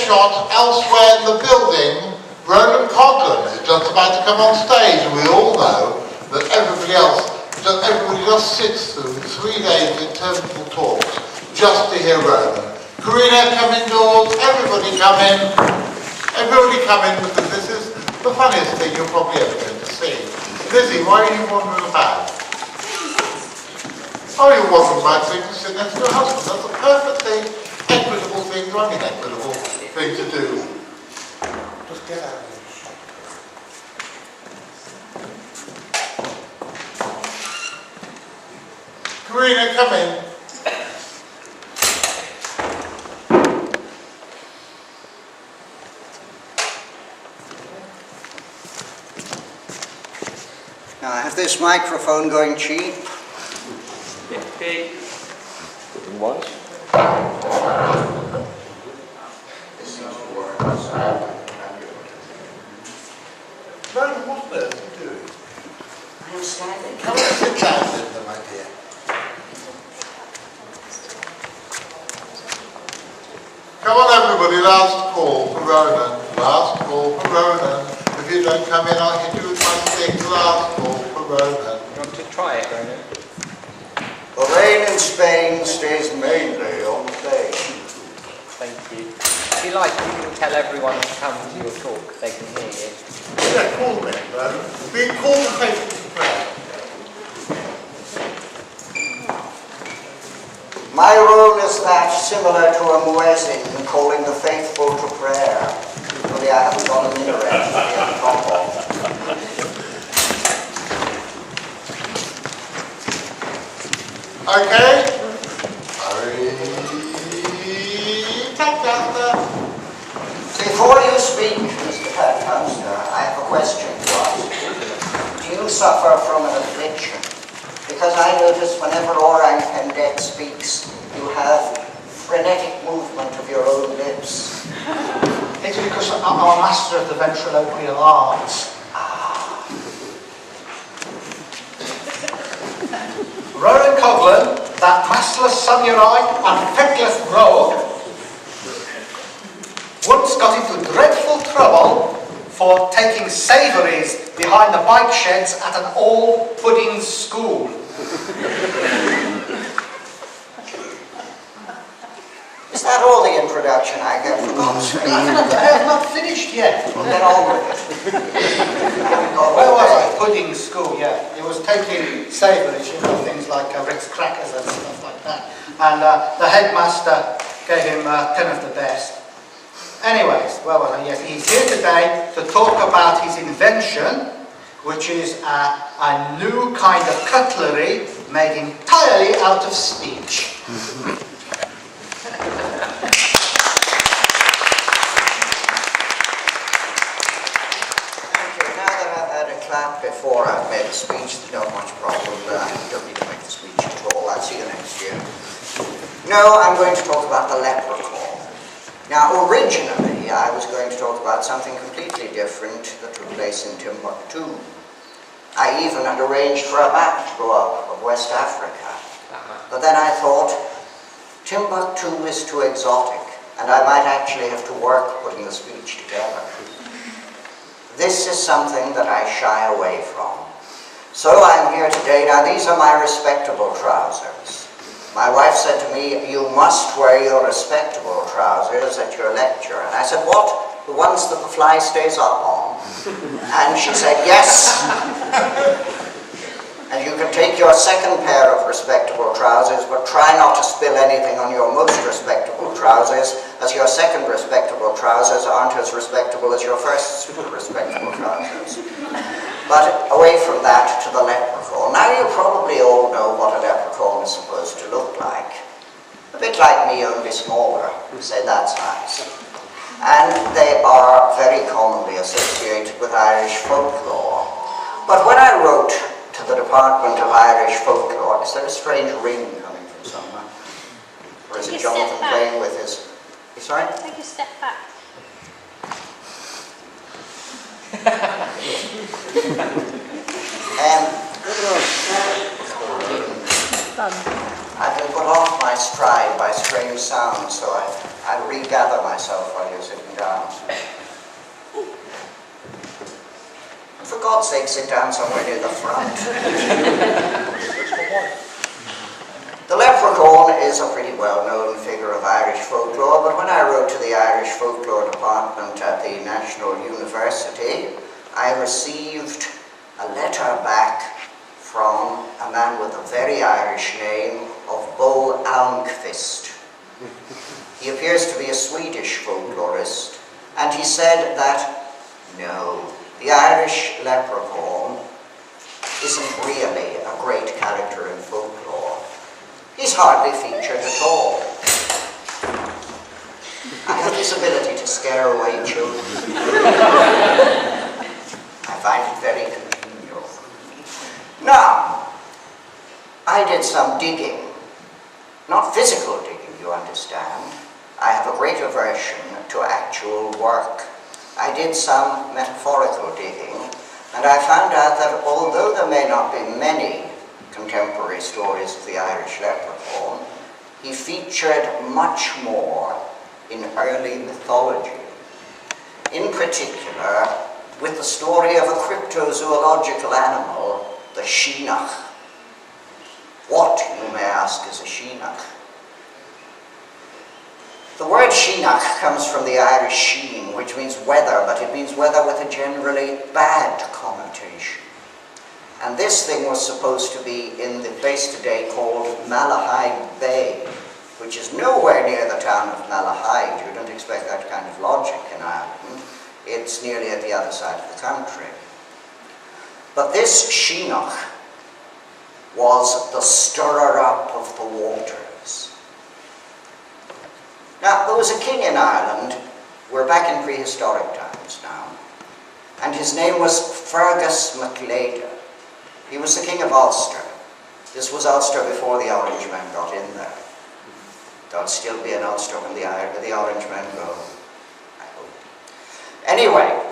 shot elsewhere in the building, Ronan Coghlan is just about to come on stage, and we all know that everybody just sits through 3 days of interminable talks just to hear Ronan. Karina, come indoors, everybody come in, because this is the funniest thing you're probably ever going to see. Lizzie, why are you wandering about? Oh, you're wandering about so you can sit next to your husband. That's a perfectly equitable thing, I mean equitable thing to do. Just get out of here. Karina, come in. Now I have this microphone going cheap. Big. Once. This seems to work. Ronan, what on earth are you doing? I'm standing. Come and sit down, Linda, my dear. Come on, everybody, last call for Ronan. Last call for Ronan. If you don't come in, I'll hit you with my stick. Last call for Ronan. You want to try it, Ronan? The rain in Spain stays mainly on the plain. Thank you. If you like, you can tell everyone to come to your talk. They can hear you. Yeah, call me, Ronan. Be called the faithful to prayer. My role is that similar to a muezzin calling the faithful to prayer. Only I haven't got a minaret to be at the top of. Okay? Taskmaster. Before you speak, Mr. Taskmaster, I have a question to ask. Do you suffer from an affliction? Because I notice whenever Orang Pendet speaks, you have frenetic movement of your own lips. It's because I'm a master of the ventriloquial arts. Ronan Coghlan, that mastless samurai and feckless rogue, once got into dreadful trouble for taking savouries behind the bike sheds at an all-pudding school. Is that all the introduction I get from I have not finished yet. Well, then on with it. Where was I? Pudding school, yeah. It was taking savouries, you know, things like Ritz crackers and stuff like that. And the headmaster gave him 10 of the best. Anyways, where was I? Yes, he's here today to talk about his invention, which is a new kind of cutlery made entirely out of speech. Clap before I've made a speech, there's not much problem. I don't need to make the speech at all. I'll see you next year. No, I'm going to talk about the leprechaun. Now, originally, I was going to talk about something completely different that took place in Timbuktu. I even had arranged for a map to go up of West Africa. But then I thought, Timbuktu is too exotic, and I might actually have to work putting the speech together. This is something that I shy away from. So I'm here today. Now, these are my respectable trousers. My wife said to me, you must wear your respectable trousers at your lecture. And I said, what? The ones that the fly stays up on? And she said, yes. And you can take your second pair of respectable trousers, but try not to spill anything on your most respectable trousers, as your second respectable trousers aren't as respectable as your first respectable trousers. But away from that to the leprechaun. Now you probably all know what a leprechaun is supposed to look like. A bit like me, only smaller, say that's nice. And they are very commonly associated with Irish folklore. But when I wrote to the Department of Irish Folklore, is there a strange ring coming from somewhere? Or is it Jonathan playing with his... Sorry? Take a step back. I've been put off my stride by strange sounds, so I'll regather myself while you're sitting down. For God's sake, sit down somewhere near the front. The leprechaun is a pretty well-known figure of Irish folklore, but when I wrote to the Irish Folklore Department at the National University, I received a letter back from a man with a very Irish name of Bo Almqvist. He appears to be a Swedish folklorist, and he said that, no, the Irish leprechaun isn't really a great character in folklore. He's hardly featured at all. I have this ability to scare away children. I find it very congenial. Now, I did some digging. Not physical digging, you understand. I have a great aversion to actual work. I did some metaphorical digging, and I found out that although there may not be many contemporary stories of the Irish leprechaun, he featured much more in early mythology. In particular, with the story of a cryptozoological animal, the sheenach. What, you may ask, is a sheenach? The word sheenach comes from the Irish sheen, which means weather, but it means weather with a generally bad connotation. And this thing was supposed to be in the place today called Malahide Bay, which is nowhere near the town of Malahide. You don't expect that kind of logic in Ireland. It's nearly at the other side of the country. But this sheenach was the stirrer-up of the waters. Now, there was a king in Ireland, we're back in prehistoric times now, and his name was Fergus MacLeod. He was the king of Ulster. This was Ulster before the Orange men got in there. There'll still be an Ulster when the Orange men go, I hope. Anyway,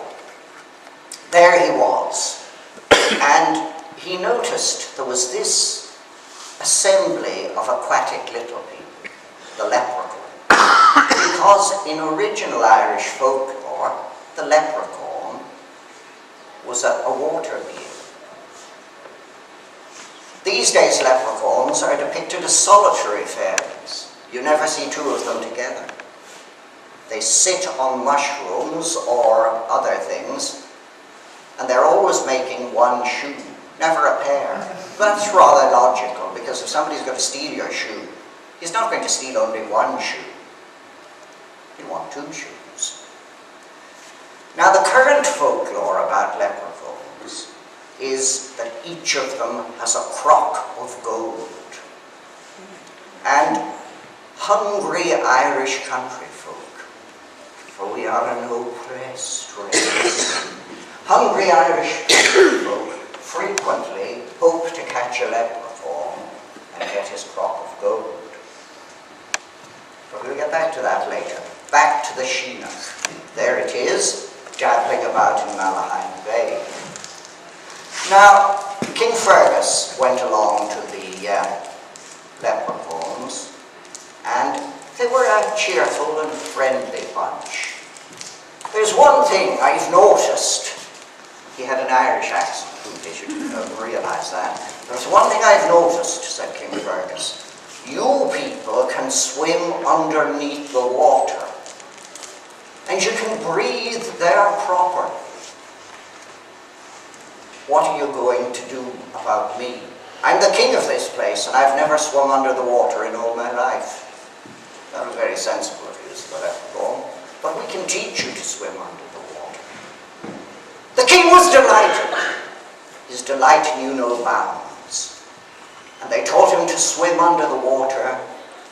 there he was, and he noticed there was this assembly of aquatic little people, the leprechaun. Because in original Irish folklore, the leprechaun was a water being. These days leprechauns are depicted as solitary fairies. You never see two of them together. They sit on mushrooms or other things, and they're always making one shoe, never a pair. That's rather logical, because if somebody's going to steal your shoe, he's not going to steal only one shoe. You want two shoes. Now, the current folklore about leprechauns is that each of them has a crock of gold. And hungry Irish country folk, for we are an oppressed race, hungry Irish country folk frequently hope to catch a leprechaun and get his crock of gold. But we'll get back to that later. Back to the sheenach. There it is, dabbling about in Malahide Bay. Now, King Fergus went along to the leprechauns, and they were a cheerful and friendly bunch. There's one thing I've noticed. He had an Irish accent, in case you didn't realise that. There's one thing I've noticed, said King Fergus. You people can swim underneath the water, and you can breathe there properly. What are you going to do about me? I'm the king of this place, and I've never swum under the water in all my life. That was very sensible of you, the leprechaun, but we can teach you to swim under the water. The king was delighted. His delight knew no bounds. And they taught him to swim under the water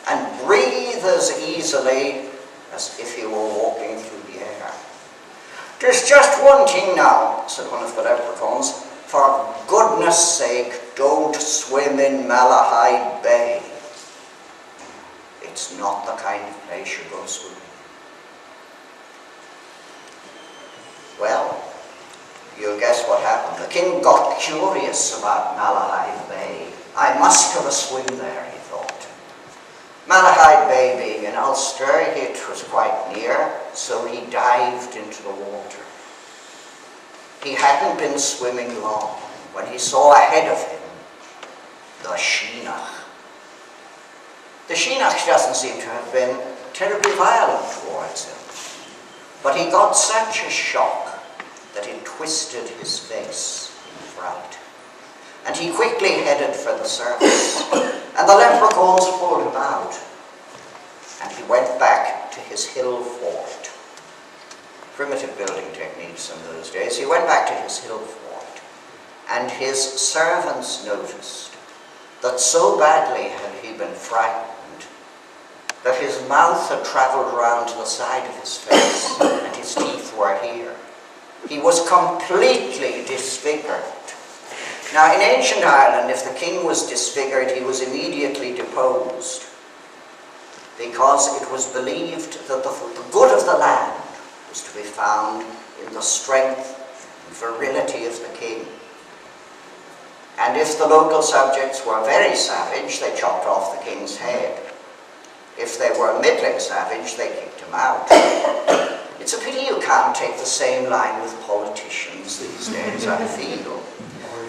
and breathe as easily as if he were walking through the air. There's just one thing now, said one of the leprechauns. For goodness sake, don't swim in Malahide Bay. It's not the kind of place you go swimming. Well, you'll guess what happened. The king got curious about Malahide Bay. I must have a swim there, he thought. Malahide Bay being in Ulster, it was quite near, so he dived into the water. He hadn't been swimming long when he saw ahead of him the Sheenach. The Sheenach doesn't seem to have been terribly violent towards him, but he got such a shock that it twisted his face in fright. And he quickly headed for the surface, and the leprechauns pulled him out, and he went back to his hill fort. Primitive building techniques in those days. He went back to his hill fort, and his servants noticed that so badly had he been frightened that his mouth had travelled round to the side of his face, and his teeth were here. He was completely disfigured. Now, in ancient Ireland, if the king was disfigured, he was immediately deposed, because it was believed that the good of the land was to be found in the strength and virility of the king. And if the local subjects were very savage, they chopped off the king's head. If they were middling savage, they kicked him out. It's a pity you can't take the same line with politicians these days, I feel.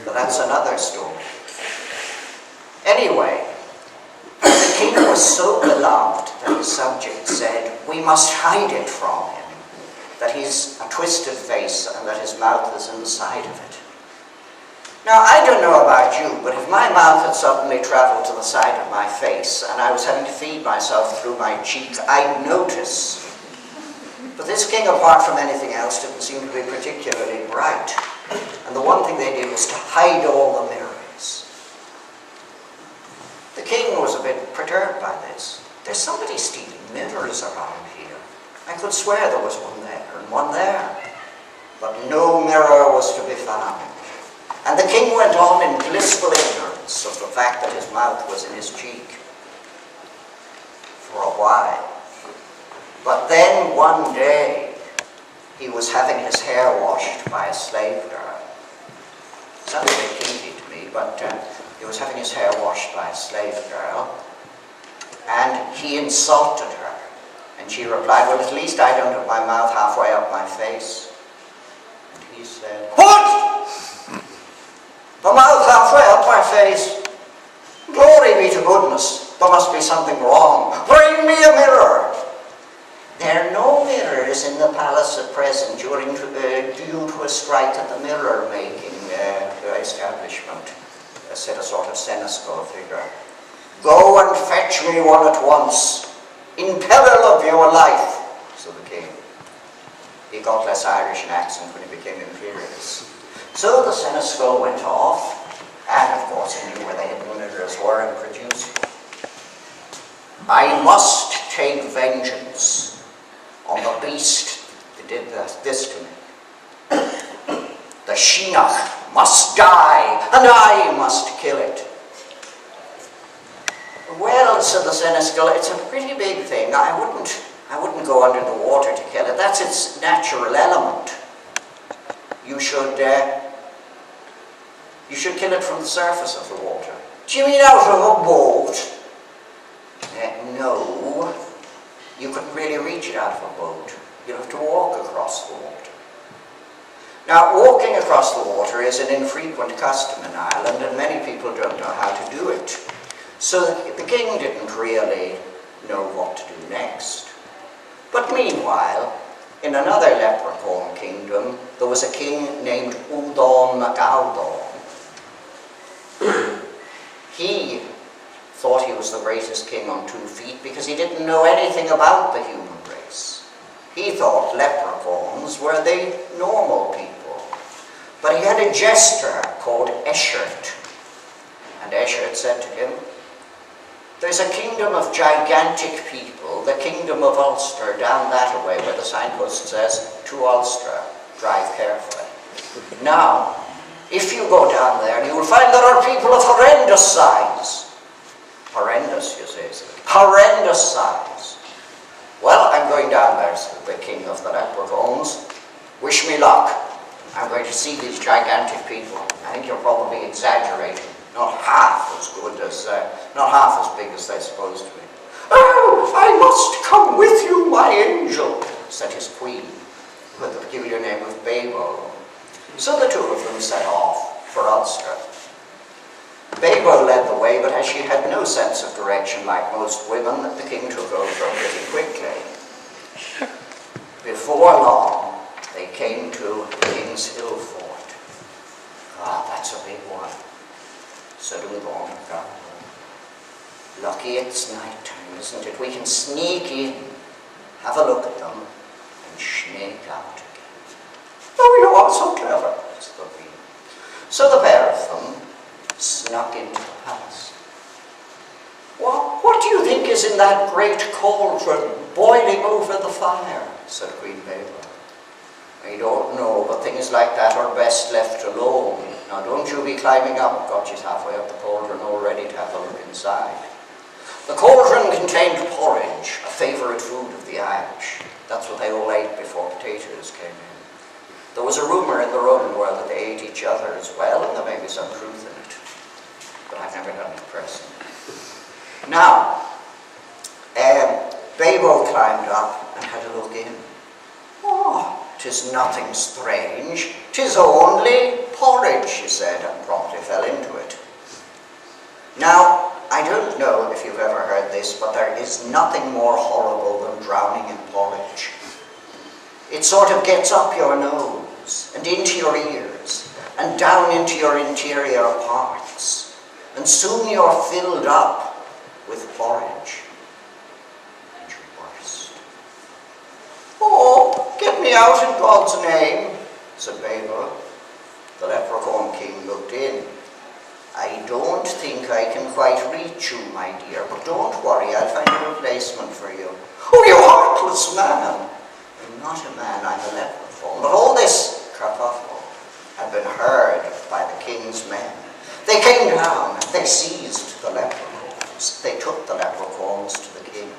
But that's another story. Anyway, the king was so beloved that his subjects said, we must hide it from him, that he's a twisted face and that his mouth is in the side of it. Now, I don't know about you, but if my mouth had suddenly travelled to the side of my face and I was having to feed myself through my cheek, I'd notice. But this king, apart from anything else, didn't seem to be particularly bright. And the one thing they did was to hide all the mirrors. The king was a bit perturbed by this. There's somebody stealing mirrors around here. I could swear there was one there and one there. But no mirror was to be found. And the king went on in blissful ignorance of the fact that his mouth was in his cheek for a while. But then one day, he was having his hair washed by a slave girl. Sounds a bit kinky to me, but he was having his hair washed by a slave girl, and he insulted her. And she replied, well, at least I don't have my mouth halfway up my face. And he said, what? The mouth halfway up my face? Glory be to goodness, there must be something wrong. Bring me a mirror. There are no mirrors in the palace at present due to a strike at the mirror-making establishment, said a sort of seneschal figure. Go and fetch me one at once, in peril of your life, said the king. He got less Irish in accent when he became imperious. So the seneschal went off, and of course he knew where the hidden mirrors were and produced them. I must take vengeance on the beast that did this to me. The Sheenach must die, and I must kill it. Well, said the seneschal, it's a pretty big thing. I wouldn't go under the water to kill it. That's its natural element. You should kill it from the surface of the water. Do you mean out of a boat? No. You couldn't really reach it out of a boat. You'd have to walk across the water. Now, walking across the water is an infrequent custom in Ireland, and many people don't know how to do it. So the king didn't really know what to do next. But meanwhile, in another leprechaun kingdom, there was a king named Udon MacAldon. He thought he was the greatest king on 2 feet because he didn't know anything about the human race. He thought leprechauns were the normal people. But he had a jester called Eshert. And Eshert said to him, there's a kingdom of gigantic people, the kingdom of Ulster, down that way where the signpost says, to Ulster, drive carefully. Now, if you go down there, you will find there are people of horrendous size. Horrendous, you say, horrendous size. Well, I'm going down there, said the king of the leprechauns. Wish me luck. I'm going to see these gigantic people. I think you're probably exaggerating. Not half as good as, not half as big as they're supposed to be. "Oh, I must come with you, my angel," said his queen, with the peculiar name of Babel. So the two of them set off for Ulster. Babel led the way, but as she had no sense of direction like most women, the king took over pretty quickly. Before long, they came to King's Hill Fort. "Ah, that's a big one," said Udon. "Lucky it's night time, isn't it? We can sneak in, have a look at them, and sneak out again." "Oh, you are so clever," said the queen. So the pair of them snuck into the palace. "Well, what do you think is in that great cauldron boiling over the fire?" said Queen Babel. "I don't know, but things like that are best left alone. Now don't you be climbing up." God, she's halfway up the cauldron already to have a look inside. The cauldron contained porridge, a favourite food of the Irish. That's what they all ate before potatoes came in. There was a rumour in the Roman world that they ate each other as well, and there may be some truth in it. But I've never done it personally. Now, Babel climbed up and had a look in. "Oh, 'tis nothing strange. 'Tis only porridge," she said, and promptly fell into it. Now, I don't know if you've ever heard this, but there is nothing more horrible than drowning in porridge. It sort of gets up your nose and into your ears and down into your interior parts, and soon you're filled up with porridge and you burst. "Oh, get me out in God's name," said Babel. The leprechaun king looked in. "I don't think I can quite reach you, my dear, but don't worry, I'll find a replacement for you." "Oh, you heartless man!" "I'm not a man, I'm a leprechaun." But all this kerfuffle had been heard by the king's men. They came down, they seized the leprechauns. They took the leprechauns to the king.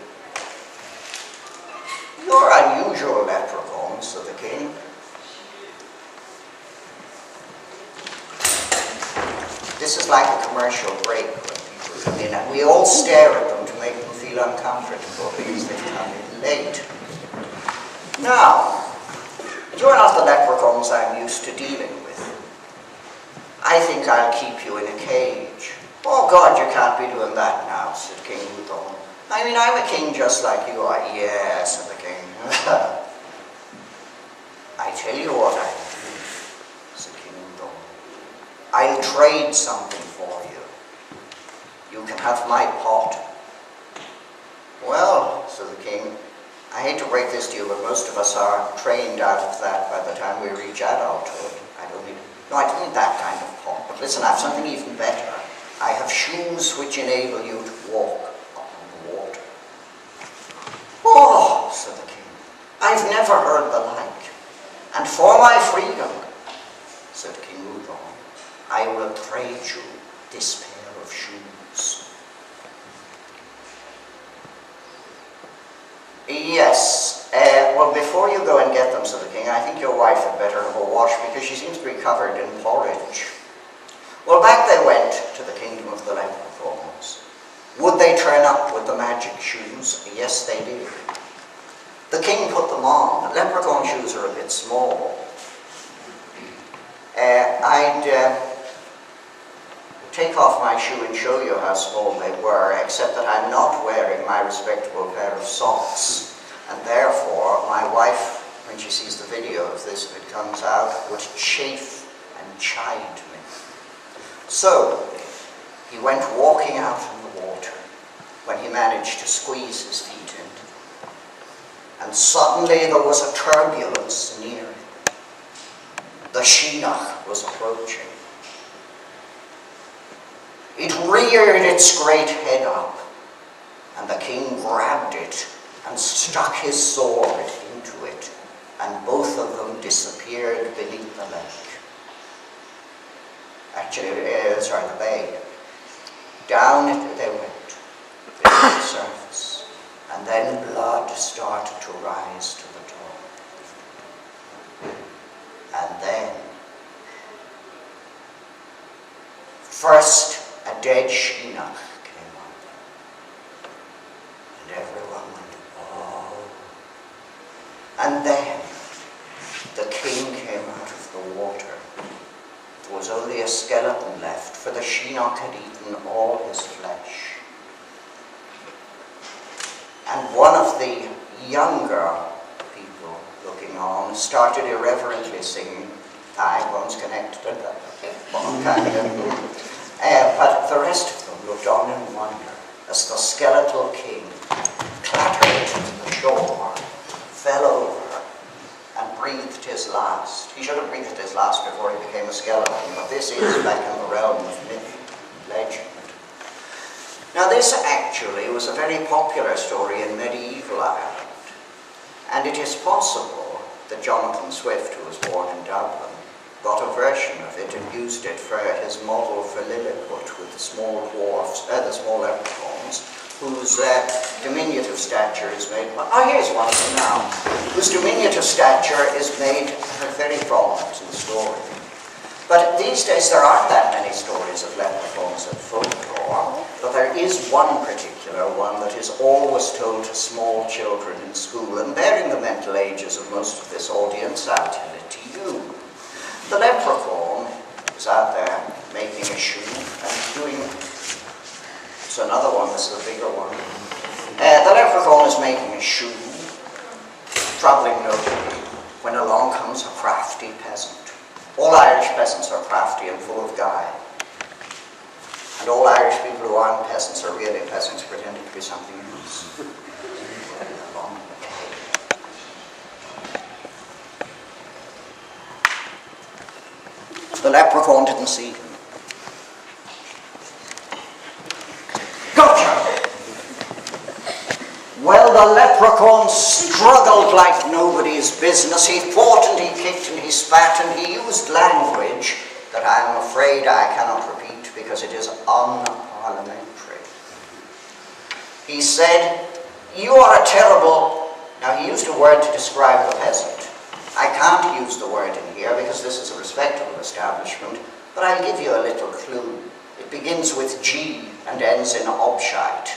"You're unusual leprechauns," said the king. This is like a commercial break when people come in, and we all stare at them to make them feel uncomfortable because they've come in late. Now, you're not the leprechauns I'm used to dealing with. I think I'll keep you in a cage. "Oh God, you can't be doing that now," said King Udon. "I mean, I'm a king just like you are." "Yes," said the king. "I tell you what I'll do," said King Udon. "I'll trade something for you. You can have my pot." "Well," said the king, "I hate to break this to you, but most of us are trained out of that by the time we reach adulthood. I don't need that kind of pot. But listen, I have something even better. I have shoes which enable you to walk upon the water." "Oh," said the king, "I've never heard the like. And for my freedom," said King Udon, "I will trade you this pair of shoes." "Yes, well, before you go and get them," said the king, "I think your wife had better have a wash because she seems to be covered in porridge." Well, back they went to the kingdom of the leprechauns. Would they turn up with the magic shoes? Yes, they did. The king put them on. Leprechaun shoes are a bit small. I'd take off my shoe and show you how small they were, except that I'm not wearing my respectable pair of socks, and therefore my wife, when she sees the video of this, if it comes out, would chafe and chide me. So he went walking out in the water when he managed to squeeze his feet into them. And suddenly there was a turbulence near him. The Sheenach was approaching. It reared its great head up, and the king grabbed it and stuck his sword into it, and both of them disappeared beneath the lake. Actually, the bay. Down they went, beneath the surface, and then blood started to rise to the top. And then, first, a dead Sheenach came up. the king came out of the water. There was only a skeleton left, for the Sheenock had eaten all his flesh. And one of the younger people looking on started irreverently singing, "Thigh bones connected to the bone kind of." But the rest of them looked on in wonder as the skeletal king clattered to the shore, fell over, and breathed his last. He should have breathed his last before he became a skeleton, but this is back in the realm of myth and legend. Now this actually was a very popular story in medieval Ireland, and it is possible that Jonathan Swift, who was born in Dublin, got a version of it and used it for his model for Lilliput with the small dwarfs, the small leprechauns, whose diminutive stature is made, here's one now, whose diminutive stature is made very prominent in the story. But these days there aren't that many stories of leprechauns and folklore, but there is one particular one that is always told to small children in school, and bearing the mental ages of most of this audience, I'll tell it to you. The leprechaun is out there making a shoe and doing, it's another one, this is a bigger one. The leprechaun is making a shoe, troubling nobody, when along comes a crafty peasant. All Irish peasants are crafty and full of guile. And all Irish people who aren't peasants are really peasants pretending to be something else. The leprechaun didn't see him. Gotcha! Well, the leprechaun struggled like nobody's business. He fought and he kicked and he spat and he used language that I'm afraid I cannot repeat because it is unparliamentary. He said, "You are a terrible..." Now he used a word to describe the peasant. I can't use the word in here because this is a respectable establishment, but I'll give you a little clue. It begins with G and ends in obshite.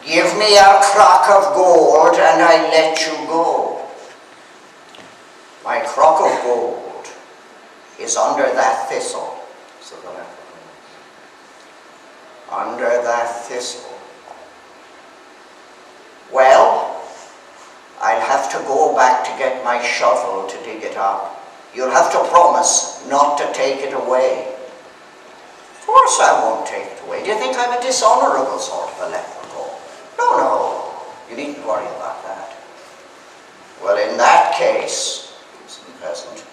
"Give me a crock of gold and I let you go. My crock of gold is under that thistle," said the leprechaun. "Under that thistle. Well, I'll have to go back to get my shovel to dig it up. You'll have to promise not to take it away." "Of course I won't take it away. Do you think I'm a dishonorable sort of a leprechaun?" No, you needn't worry about that." "Well, in that case," said the peasant,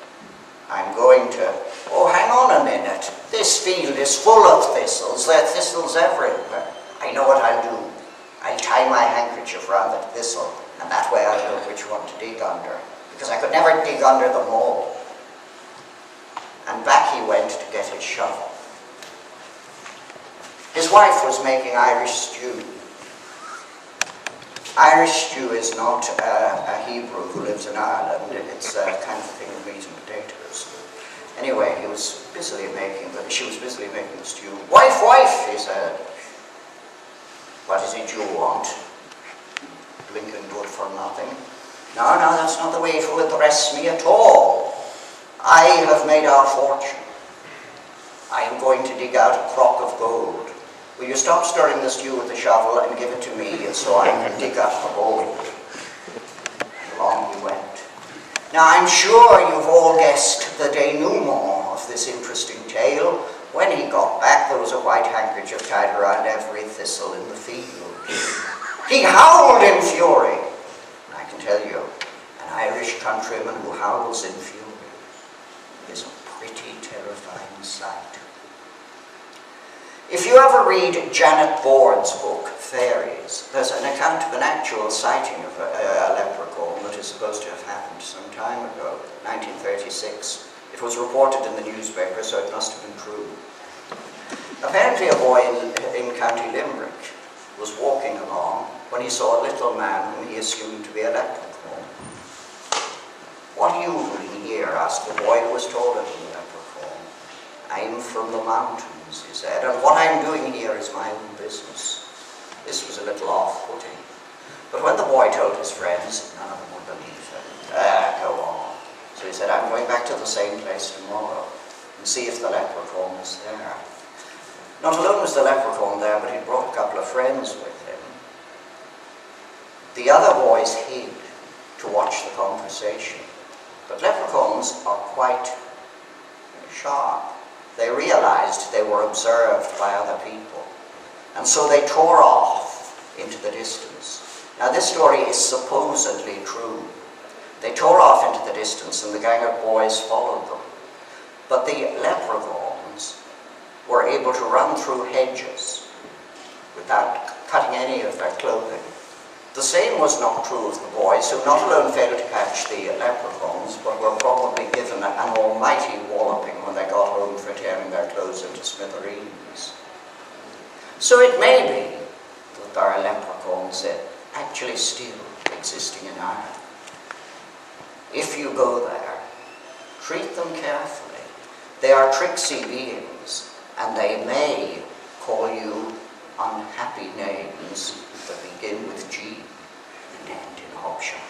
"I'm going to..." "Oh, hang on a minute. This field is full of thistles. There are thistles everywhere. I know what I'll do. I'll tie my handkerchief round the thistle, and that way I'll know which one to dig under, because I could never dig under them all." And back he went to get his shovel. His wife was making Irish stew. Irish stew is not a Hebrew who lives in Ireland. It's a kind of thing of meat and potatoes. Anyway, she was busily making the stew. Wife, he said. "What is it you want? Blinking good for nothing." No, that's not the way it will address me at all. I have made our fortune. I am going to dig out a crock of gold. Will you stop stirring the stew with the shovel and give it to me so I can dig up the gold? And along he went. Now I'm sure you've all guessed the denouement of this interesting tale. When he got back, there was a white handkerchief tied around every thistle in the field. He howled in fury. And I can tell you, an Irish countryman who howls in fury is a pretty terrifying sight. If you ever read Janet Board's book, Fairies, there's an account of an actual sighting of a leprechaun that is supposed to have happened some time ago, 1936. It was reported in the newspaper, so it must have been true. Apparently a boy in County Limerick was walking along when he saw a little man whom he assumed to be a leprechaun. "What are you doing here?" asked the boy, who was taller than the leprechaun. "I'm from the mountains," he said, "and what I'm doing here is my own business." This was a little off-putting. But when the boy told his friends, none of them would believe him. Go on. So he said, I'm going back to the same place tomorrow and see if the leprechaun was there. Not alone was the leprechaun there, but he'd brought a couple of friends with him. The other boys hid to watch the conversation. But leprechauns are quite sharp. They realized they were observed by other people. And so they tore off into the distance. Now this story is supposedly true. They tore off into the distance and the gang of boys followed them. But the leprechauns were able to run through hedges without cutting any of their clothing. The same was not true of the boys, who not alone failed to catch the leprechauns, but were probably given an almighty walloping when they got home for tearing their clothes into smithereens. So it may be that there are leprechauns actually still existing in Ireland. If you go there, treat them carefully. They are tricksy beings, and they may call you unhappy names that begin with G and end in option.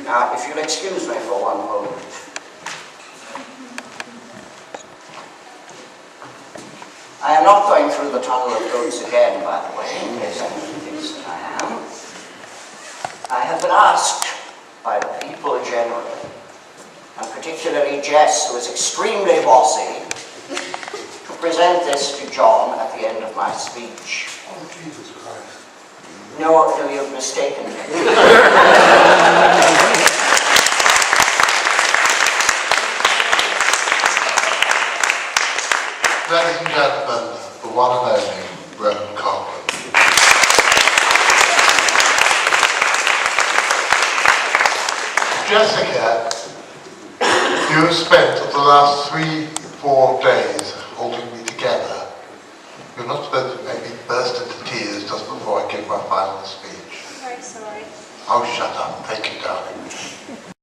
Now, if you'll excuse me for one moment. I am not going through the tunnel of goats again, by the way, in case anyone thinks that I am. I have been asked by the people generally, and particularly Jess, who is extremely bossy, to present this to John at the end of my speech. Oh, Jesus Christ. No, you've mistaken me. Ladies and gentlemen, the one and only Ronan Coghlan. Jessica, you have spent the last 3-4 days holding me together. You're not supposed to make me burst into tears just before I give my final speech. I'm very sorry. Oh, shut up. Thank you, darling.